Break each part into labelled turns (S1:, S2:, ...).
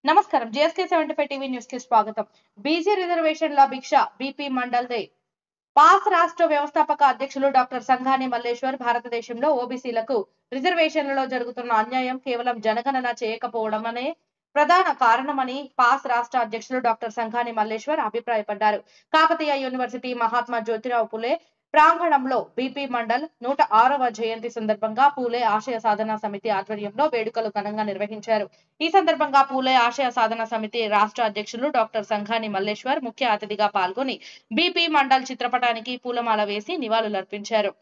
S1: నమస్కారం GSK 75 TV news కి స్వాగతం. బీసీ రిజర్వేషన్ల భిక్ష బీపీ మండల్ దే పాస్ రాష్ట్ర వ్యవస్థాపక అధ్యక్షులు డాక్టర్ సంఘాని మల్లేశ్వర్ భారతదేశంలో ఓబీసీలకు రిజర్వేషన్లలో జరుగుతున్న అన్యాయం కేవలం జనగణన చేయకపోవడమనే ప్రధాన కారణమని పాస్ రాష్ట్ర అధ్యక్షులు డాక్టర్ సంఘాని మల్లేశ్వర్ అభిప్రాయపడ్డారు. కాకతీయ యూనివర్సిటీ మహాత్మా జ్యోతిరావు పులే ప్రాంగణంలో బీపీ మండల్ 106వ జయంతి సందర్భంగా పూలే ఆశయ సాధన సమితి ఆధ్వర్యంలో వేడుకలు ఘనంగా నిర్వహించారు. ఈ సందర్భంగా పూలే ఆశయ సాధన సమితి రాష్ట్ర అధ్యక్షులు డాక్టర్ సంఘాని మల్లేశ్వర్ ముఖ్య అతిథిగా పాల్గొని బీపీ మండల్ చిత్రపటానికి పూలమాల వేసి నివాళులర్పించారు.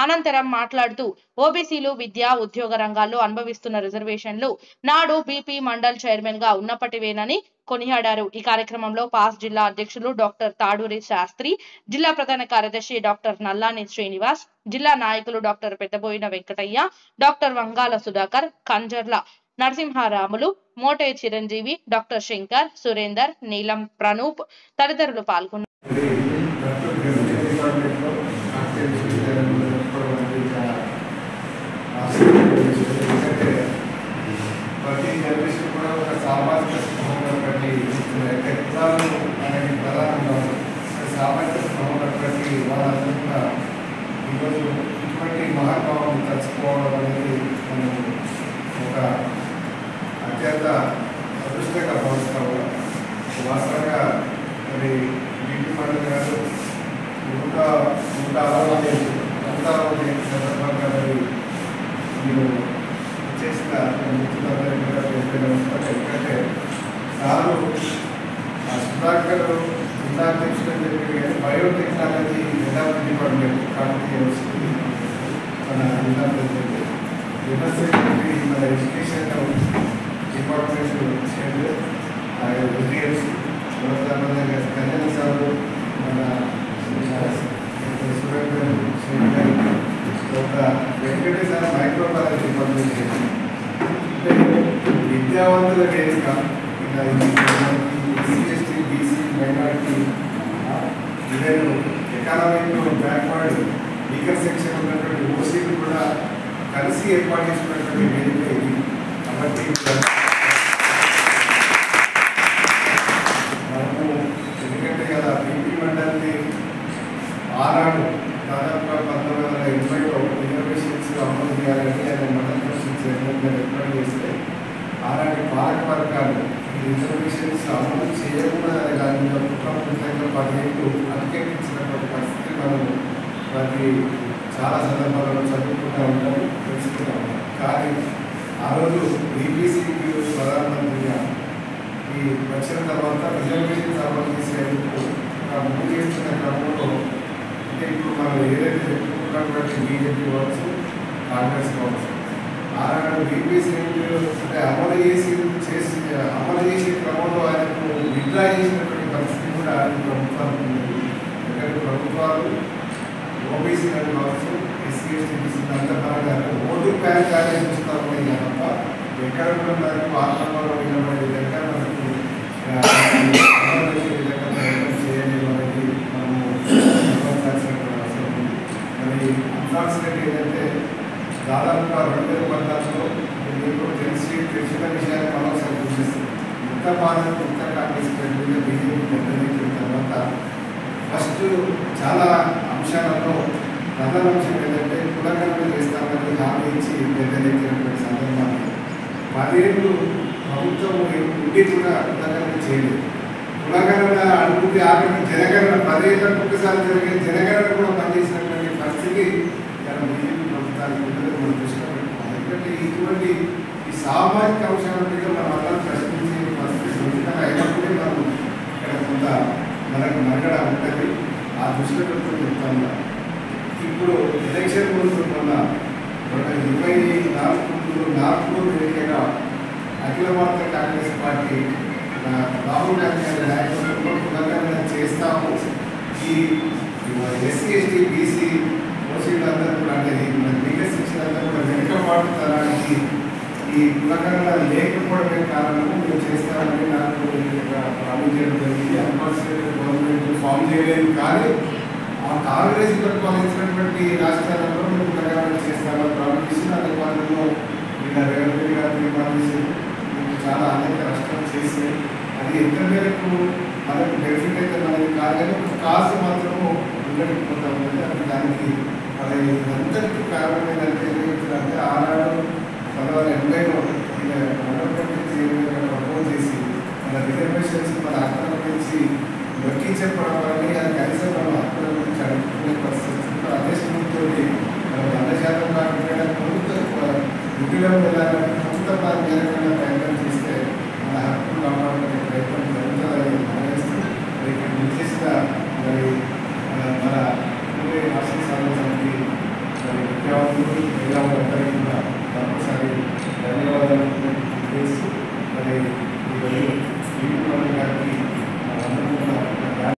S1: అనంతరం మాట్లాడుతూ ఓబీసీలు విద్యా ఉద్యోగ రంగాల్లో అనుభవిస్తున్న రిజర్వేషన్లు నాడు బీపీ మండల్ చైర్మన్ గా ఉన్నప్పటివేనని కొనియాడారు. ఈ కార్యక్రమంలో పాస్ జిల్లా అధ్యక్షులు డాక్టర్ తాడూరి శాస్త్రి, జిల్లా ప్రధాన కార్యదర్శి డాక్టర్ నల్లాని శ్రీనివాస్, జిల్లా నాయకులు doctor Peddaboina Venkataiah, doctor Vangala Sudhakar, Kanjarla Narasimharamulu, Mote Chiranjeevi, doctor Shankar, Surender, Neelam Pranoop తదితరులు పాల్గొన్నారు.
S2: ప్రతి జనరేషన్ కూడా ఒక సామాజిక స్పృహం బట్టి అనేది ప్రధానంగా సామాజిక స్పృహం బట్టి వాళ్ళందరూ కూడా ఈరోజు ఇటువంటి మహానుభావాన్ని తలుచుకోవడం అనేది మనం ఒక అత్యంత అదృష్టంగా భావిస్తాము. వాస్తవంగా మరి బీపీ మండల్ గారు 106వ జయంతి సందర్భంగా మరి మీరు చేసిన మిత్రులందరికీ కూడా ఎందుకంటే సారు సుధాకర్ జిల్లా అధ్యక్షుడు అని చెప్పి కానీ biotechnology development department Kakatiya university మన జిల్లా ప్రెసిడెంట్ యూనివర్సిటీ మన ఎడ్యుకేషన్ డిపార్ట్మెంట్ చైర్మన్ ఎస్డిఎఫ్సి కళ్యాణ సారు మన సురేందర్ శంకర్ ఒక వెంకటేశ్వర మైక్రోబయాలజీ డిపార్ట్మెంట్ అంటే విద్యావంతుల వేదిక SC ST BC minority even ఎకానమీలో బ్యాక్వర్డ్ వీకర్ సెక్షన్ ఉన్నటువంటి ఓసీలు కూడా కలిసి ఏర్పాటు చేసినటువంటి వేదిక ఇది. కాబట్టి మనము ఎందుకంటే కదా బీపీ మండలిని ఆనాడు దాదాపుగా 1980లో రిజర్వేషన్స్ అమలు చేయాలని ఆయన మండల పరిషత్ చైర్మన్గా ఏర్పాటు చేస్తే ఆనాటి పాలక వర్గాలు ఈ రిజర్వేషన్స్ అమలు చేయకుండా దాని మీద కుట్రపూరితంగా 10 ఏళ్ళు అధికెక్కించినటువంటి పరిస్థితి మనం వాటి చాలా సందర్భాలలో చదువుకుంటూ ఉంటాము, తెలుసుకుంటూ ఉంటాం. కానీ ఆ రోజు బీబీసీకి ప్రధానమంత్రిగా ఈ వచ్చిన తర్వాత రిజర్వేషన్స్ అమలు చేసేందుకు ముందు చేస్తున్న క్రమంలో అంటే ఇప్పుడు మనం ఏదైతే చెప్పుకున్నటువంటి బీజేపీ కావచ్చు, కాంగ్రెస్ కావచ్చు, ఆనాడు బీబీసీ అంటే అమలు చేసే క్రమంలో ఆయనకు విత్డ్రా చేసినటువంటి పరిస్థితి కూడా ప్రభుత్వానికి ఉంది. ఎందుకంటే ప్రభుత్వాలు ఓబీసీలను కావచ్చు, ఎస్సీ ఎస్టీ బీసీలు అంత పరంగా ఓటు ప్యాన్ కార్డు చూస్తామని తప్ప ఎక్కడ కూడా మనకు ఆత్మలో నిలబడే విధంగా మనకు విధంగా ప్రయత్నం చేయలేదు అనేది మనము గమనించాల్సినటువంటి అవసరం ఉంది. మరి అన్ఫార్చునేట్ ఏంటంటే దాదాపుగా 2014లో మీకు తెలిసిన విషయాన్ని మనం ఒకసారి చూపిస్తుంది. ఇంత భారత్ ఇంత కాంగ్రెస్ మీద బీజేపీ పెద్దదిన తర్వాత ఫస్ట్ చాలా అంశాలలో ప్రధాన అంశం ఏంటంటే కులగణన చేస్తామని హామీ ఇచ్చి పెద్దదినటువంటి సందర్భాన్ని 10 ఏళ్ళు ప్రభుత్వం ఉండి కూడా కులగణన చేయలేదు. కులగణన అడుగుతే ఆఖరికి జనగణన 10 ఏళ్ళకు ఒకసారి జరిగే జనగణన కూడా పనిచేసినటువంటి పరిస్థితి బీజేపీ ప్రభుత్వానికి ఉంటుందని మనం దృష్టిలో పెట్టుకోవాలి. ఎందుకంటే ఇటువంటి ఈ సామాజిక అంశాల మీద మనం అందరం ప్రశ్నించే పరిస్థితి ఉచితంగా అయినప్పుడే మనం ఇక్కడ కొంత మనకు మరగడ ఉంటుంది. ఆ దృష్టిలో పెట్టుకుని చెప్తాను. ఇప్పుడు ఎలక్షన్ ముందు మొన్న 2024 నాగ్పూర్ వేదికగా అఖిల భారత కాంగ్రెస్ పార్టీ రాహుల్ గాంధీ గారి నాయకత్వంలో కులగణన చేస్తాము, ఈ ఎస్సీ ఎస్టీ బీసీ ఓసీలందరూ కూడా అంటే బిగ్గర్ శిక్షలందరూ కూడా వెనుకబాటుతనానికి ఈ కులగణన లేకపోవడమే కారణము మేము చేస్తామని నాకు ప్రామిస్ చేయడం జరిగింది. అన్ఫార్చునేట్లీ గవర్నమెంట్ ఫామ్ చేయలేదు. కానీ ఆ కాంగ్రెస్ పరిపాలించినటువంటి రాష్ట్రాలలో మేము కులగణన చేస్తామని ప్రామిస్ చేసి అదే పాలనలో రేవంత్ రెడ్డి గారు తీర్మానం చేసి చాలా అనేక రాష్ట్రాలు చేసి ఎంత మేరకు మనకు బెనిఫిట్ అయితే మనకి కాదు, కానీ ఒక కాస్ట్ మాత్రము ఉండకపోతా ఉంటుంది. అది దానికి అది అందరికీ కారణం ఏంటంటే అంటే ఆనాడు 1980లో ప్రపోజ్ చేసి మన రిజర్వేషన్స్ మన హక్కుల గురించి నొక్కి చెప్పడం వల్ల అది కనీసం మన హక్కుల గురించి అడుగుకునే పరిస్థితి అదే స్ఫూర్తితో మనం 100% కాకపోయినా కొంత గుడ్డిలో వెళ్ళాలని కొంత మేరకన్నా ప్రయత్నం చేస్తే మన హక్కులు కాపాడాలని